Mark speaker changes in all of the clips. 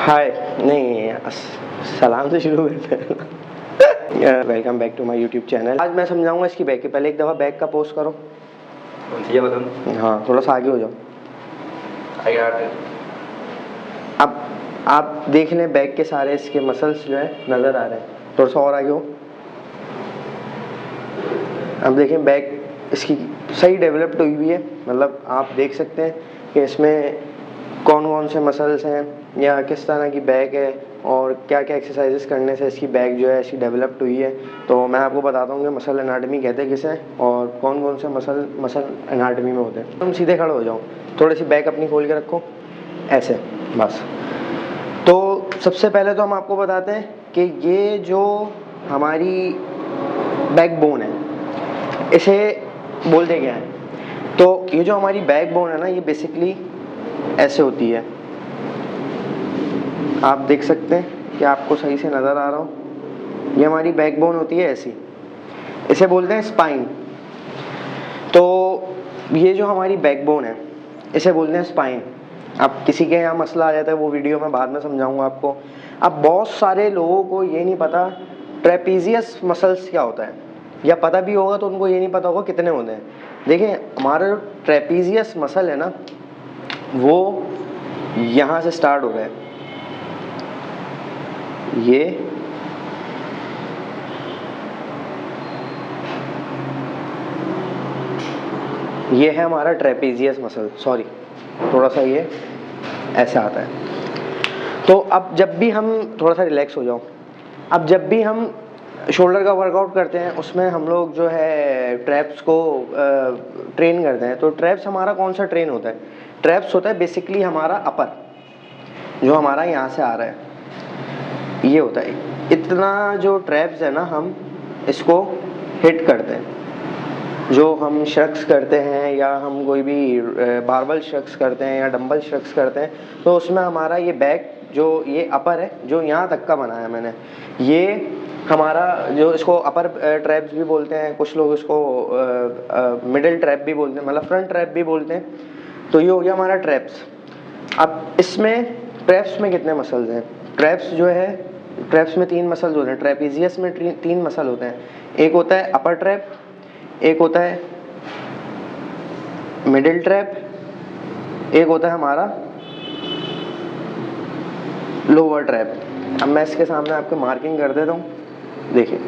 Speaker 1: हाय नहीं सलाम से शुरू करते हैं। Welcome back to my YouTube channel. आज मैं समझाऊंगा इसकी बैक की। पहले एक दफ़ा बैक का पोस्ट करो।
Speaker 2: ये बटन।
Speaker 1: हाँ, थोड़ा सा आगे हो जाओ। अब आप देख लें बैक के सारे इसके मसल्स जो है नज़र आ रहे हैं। थोड़ा सा और आगे हो। अब देखें बैक इसकी सही डेवलप्ड हुई हुई है। मतलब आप देख सकते हैं कि इसमें कौन कौन से मसल्स हैं या किस तरह की बैक है और क्या क्या एक्सरसाइजेस करने से इसकी बैक जो है ऐसी डेवलप्ड हुई है। तो मैं आपको बताता हूँ कि मसल एनाटमी कहते हैं किसे और कौन कौन से मसल एनाटमी में होते हैं। तुम सीधे खड़े हो जाओ, थोड़ी सी बैक अपनी खोल के रखो ऐसे, बस। तो सबसे पहले तो हम आपको बताते हैं कि ये जो हमारी बैकबोन है इसे बोलते क्या है। तो ये जो हमारी बैकबोन है ना, ये बेसिकली ऐसे होती है। आप देख सकते हैं कि आपको सही से नज़र आ रहा हो। ये हमारी बैकबोन होती है ऐसी, इसे बोलते हैं स्पाइन। तो ये जो हमारी बैकबोन है इसे बोलते हैं स्पाइन। अब किसी के यहाँ मसला आ जाता है, वो वीडियो मैं बाद में समझाऊंगा आपको। अब बहुत सारे लोगों को ये नहीं पता ट्रेपीजियस मसल्स क्या होता है, या पता भी होगा तो उनको ये नहीं पता होगा कितने होते हैं। देखिए हमारा जो ट्रेपीजियस मसल है ना, वो यहाँ से स्टार्ट हो रहा है। ये है हमारा ट्रेपीजियस मसल। सॉरी, थोड़ा सा ये ऐसे आता है। तो अब जब भी हम थोड़ा सा रिलैक्स हो जाओ, अब जब भी हम शोल्डर का वर्कआउट करते हैं उसमें हम लोग जो है ट्रैप्स को ट्रेन करते हैं। तो ट्रैप्स हमारा कौन सा ट्रेन होता है? ट्रैप्स होता है बेसिकली हमारा अपर, जो हमारा यहाँ से आ रहा है, ये होता है। इतना जो ट्रैप्स है ना, हम इसको हिट करते हैं। जो हम शख्स करते हैं या हम कोई भी बारबल शख्स करते हैं या डंबल शख्स करते हैं, तो उसमें हमारा ये बैक जो ये अपर है, जो यहाँ तक का बनाया मैंने, ये हमारा जो इसको अपर ट्रैप्स भी बोलते हैं, कुछ लोग इसको मिडिल ट्रैप भी बोलते हैं, मतलब फ्रंट ट्रैप भी बोलते हैं। तो ये हो गया हमारा ट्रैप्स। अब इसमें ट्रैप्स में कितने मसल्स हैं? ट्रैप्स जो है, ट्रैप्स में 3 मसल्स होते हैं। ट्रेपीजियस में 3 मसल होते हैं। एक होता है अपर ट्रैप, एक होता है मिडिल ट्रैप, एक होता है हमारा लोअर ट्रैप। अब मैं इसके सामने आपको मार्किंग कर देता हूँ। देखिए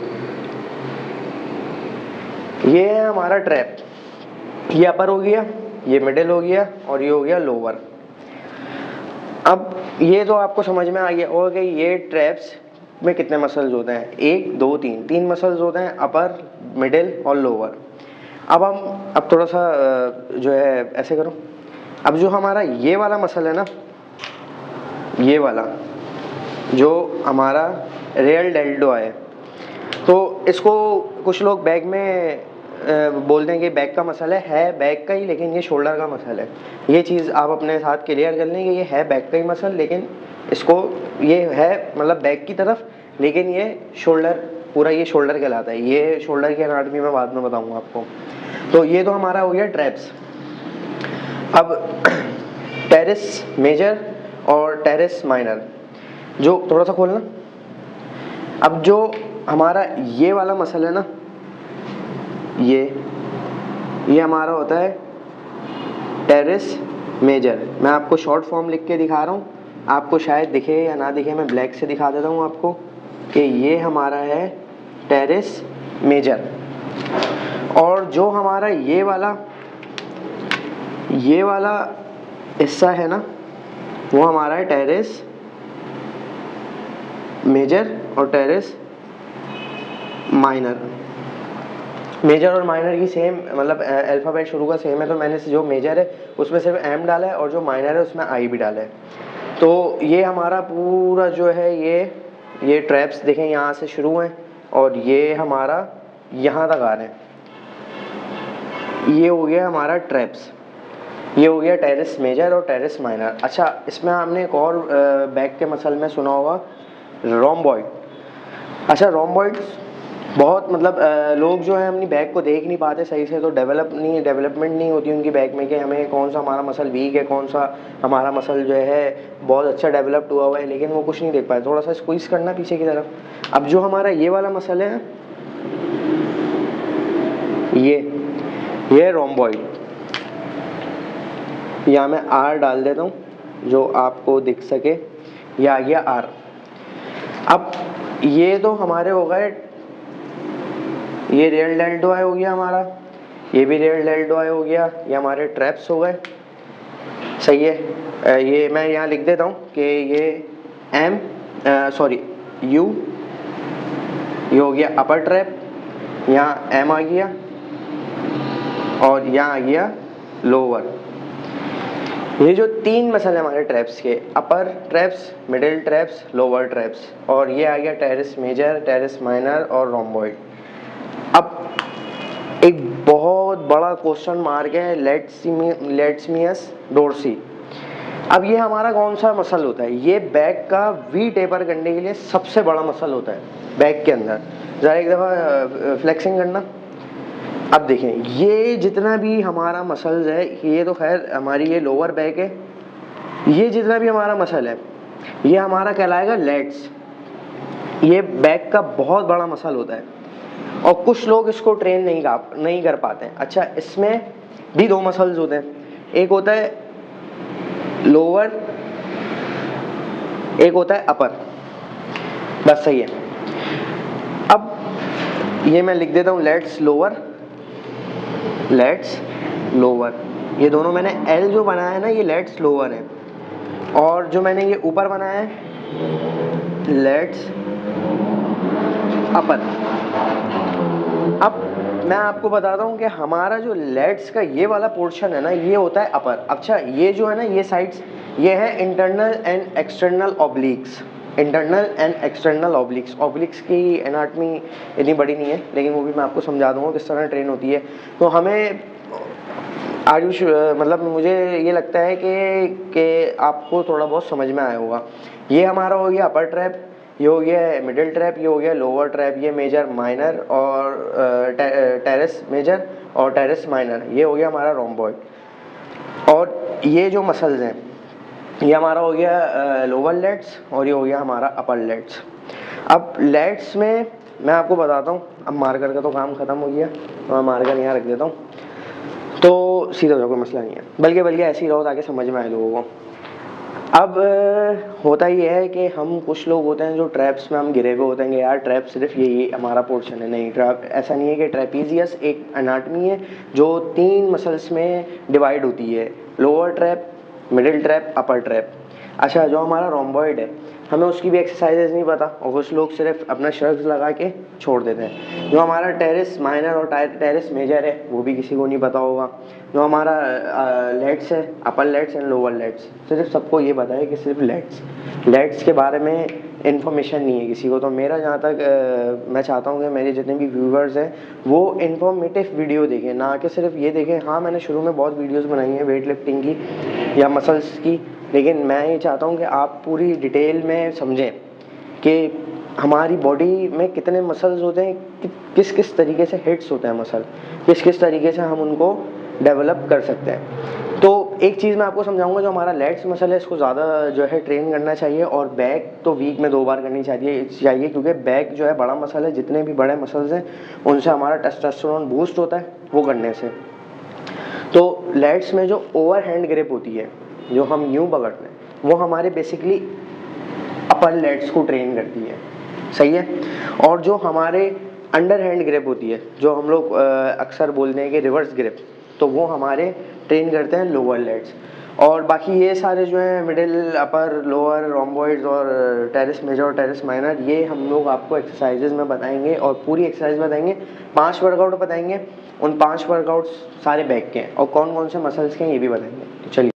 Speaker 1: ये है हमारा ट्रैप। ये अपर हो गया, ये मिडिल हो गया और ये हो गया लोअर। अब ये तो आपको समझ में आ गया होगा कि ये ट्रैप्स में कितने मसल्स होते हैं। 1 2 3 मसल्स होते हैं, अपर मिडिल और लोअर। अब थोड़ा सा जो है ऐसे करो। अब जो हमारा ये वाला मसल है ना, ये वाला जो हमारा रियल डेल्टो है, तो इसको कुछ लोग बैक में बोलते हैं कि बैक का मसल है बैक का ही, लेकिन ये शोल्डर का मसल है। ये चीज़ आप अपने साथ क्लियर कर लें कि ये है बैक का ही मसल, लेकिन इसको ये है मतलब बैक की तरफ, लेकिन ये शोल्डर, पूरा ये शोल्डर कहलाता है। ये शोल्डर की एनाटमी में बाद में बताऊंगा आपको। तो ये तो हमारा हो गया ट्रैप्स। अब टेरेस मेजर और टेरेस माइनर, जो थोड़ा सा खोलना। अब जो हमारा ये वाला मसल है ना, ये हमारा होता है टेरेस मेजर। मैं आपको शॉर्ट फॉर्म लिख के दिखा रहा हूँ, आपको शायद दिखे या ना दिखे, मैं ब्लैक से दिखा देता हूँ आपको कि ये हमारा है टेरेस मेजर। और जो हमारा ये वाला हिस्सा है ना, वो हमारा है टेरेस मेजर और टेरेस माइनर। मेजर और माइनर की सेम मतलब अल्फ़ाबेट शुरू का सेम है, तो मैंने जो मेजर है उसमें सिर्फ एम डाला है और जो माइनर है उसमें आई भी डाला है। तो ये हमारा पूरा जो है ये ट्रैप्स देखें यहाँ से शुरू हैं और ये हमारा यहाँ तक आ रहे हैं। ये हो गया हमारा ट्रैप्स, ये हो गया टेरेस मेजर और टेरेस माइनर। अच्छा, इसमें हमने एक और बैक के मसल में सुना होगा रोम्बॉइड। अच्छा, रोम्बॉइड बहुत मतलब लोग जो है अपनी बैक को देख नहीं पाते सही से, तो डेवलपमेंट नहीं होती उनकी बैक में कि हमें कौन सा हमारा मसल वीक है, कौन सा हमारा मसल जो है बहुत अच्छा डेवलप्ड हुआ हुआ है, लेकिन वो कुछ नहीं देख पाए। थोड़ा सा स्क्वीज करना पीछे की तरफ। अब जो हमारा ये वाला मसल है, ये रोम्बॉइड, यहाँ मैं आर डाल देता हूँ जो आपको दिख सके, ये आ गया आर। अब ये तो हमारे हो गए, ये रियल डेल्टोइड हो गया हमारा, ये भी रियल डेल्टोइड हो गया, ये हमारे ट्रैप्स हो गए, सही है। ये मैं यहाँ लिख देता हूँ कि ये एम सॉरी यू, ये हो गया अपर ट्रैप, यहाँ एम आ गया और यहाँ आ गया लोअर। ये जो तीन मसल है हमारे ट्रैप्स के, upper traps, middle traps, lower traps, और ये आ गया टेरेस मेजर, टेरेस माइनर और रोम्बॉइड। अब एक बहुत बड़ा क्वेश्चन मार्क है, लेट्समियस डोर्सी। अब ये हमारा कौन सा मसल होता है? ये बैक का वी टेपर करने के लिए सबसे बड़ा मसल होता है बैक के अंदर। ज़रा एक दफ़ा फ्लेक्सिंग करना। अब देखें, ये जितना भी हमारा मसल्स है, ये तो खैर हमारी ये लोअर बैक है, ये जितना भी हमारा मसल है ये हमारा कहलाएगा लेट्स। ये बैक का बहुत बड़ा मसल होता है और कुछ लोग इसको ट्रेन नहीं कर पाते हैं। अच्छा, इसमें भी दो मसल्स होते हैं, एक होता है लोअर, एक होता है अपर, बस सही है। अब ये मैं लिख देता हूँ लेट्स लोअर, लेट्स लोअर। ये दोनों मैंने एल जो बनाया है ना, ये लेट्स लोअर है, और जो मैंने ये ऊपर बनाया है लेट्स अपर। अब मैं आपको बताता हूँ कि हमारा जो लेट्स का ये वाला पोर्शन है ना, ये होता है अपर। अच्छा, ये जो है ना, ये साइड्स, ये है internal and external obliques, internal and external obliques. Obliques की एनाटमी इतनी बड़ी नहीं है, लेकिन वो भी मैं आपको समझा दूँगा किस तरह ट्रेन होती है। तो हमें आयुष मतलब मुझे ये लगता है कि आपको थोड़ा बहुत समझ में आया होगा। ये हमारा हो गया अपर ट्रैप, ये हो गया मिडिल ट्रैप, ये हो गया लोअर ट्रैप, ये मेजर माइनर और टेरेस मेजर और टेरेस माइनर, ये हो गया हमारा रोम्बॉइड। और ये जो मसल्स हैं, ये हमारा हो गया लोअर लेट्स और ये हो गया हमारा अपर लेट्स। अब लेट्स में मैं आपको बताता हूँ, अब मार्कर का तो काम ख़त्म हो गया, तो मैं मार्कर यहाँ रख देता हूँ, तो सीधा हो जाओ, कोई मसला नहीं है। बल्कि ऐसे ही रहो ताकि समझ में आए लोगों को। अब होता ये है कि हम कुछ लोग होते हैं जो ट्रैप्स में हम गिरे हुए होते हैं, यार ट्रैप सिर्फ ये हमारा पोर्शन है। नहीं, ट्रैप ऐसा नहीं है। कि ट्रेपीजियस एक एनाटमी है जो तीन मसल्स में डिवाइड होती है, लोअर ट्रैप, मिडिल ट्रैप, अपर ट्रैप। अच्छा, जो हमारा रोम्बॉइड है, हमें उसकी भी एक्सरसाइजेज नहीं पता और कुछ लोग सिर्फ अपना शर्ट्स लगा के छोड़ देते हैं। जो हमारा टेरेस माइनर और टेरेस मेजर है, वो भी किसी को नहीं पता होगा। जो हमारा लेट्स है, अपर लेट्स एंड लोअर लेट्स, सिर्फ सबको ये पता है कि सिर्फ लेट्स के बारे में इन्फॉर्मेशन नहीं है किसी को। तो मेरा जहाँ तक मैं चाहता हूँ कि मेरे जितने भी व्यूवर्स हैं वो इन्फॉर्मेटिव वीडियो देखें, ना कि सिर्फ ये देखें। हाँ, मैंने शुरू में बहुत वीडियोस बनाई हैं वेट लिफ्टिंग की या मसल्स की, लेकिन मैं ये चाहता हूँ कि आप पूरी डिटेल में समझें कि हमारी बॉडी में कितने मसल्स होते हैं, किस किस तरीके से हिट्स होते हैं मसल, किस किस तरीके से हम उनको डेवलप कर सकते हैं। तो एक चीज़ मैं आपको समझाऊंगा, जो हमारा लेट्स मसल है इसको ज़्यादा जो है ट्रेन करना चाहिए, और बैक तो वीक में 2 बार करनी चाहिए क्योंकि बैक जो है बड़ा मसल है। जितने भी बड़े मसल्स हैं उनसे हमारा टेस्टोस्टेरोन बूस्ट होता है वो करने से। तो लेट्स में जो ओवर हैंड ग्रिप होती है, जो हम यूँ पकड़ते हैं, वो हमारे बेसिकली अपर लेट्स को ट्रेन करती है, सही है। और जो हमारे अंडर हैंड ग्रिप होती है, जो हम लोग अक्सर बोलते हैं कि रिवर्स ग्रिप, तो वो हमारे ट्रेन करते हैं लोअर लेट्स। और बाकी ये सारे जो हैं मिडिल, अपर, लोअर, रोम्बॉइड्स और टेरेस मेजर और टेरेस माइनर, ये हम लोग आपको एक्सरसाइजेज में बताएंगे और पूरी एक्सरसाइज बताएंगे। 5 वर्कआउट बताएंगे, उन 5 वर्कआउट्स सारे बैक के हैं और कौन कौन से मसल्स के हैं ये भी बताएंगे। तो चलिए।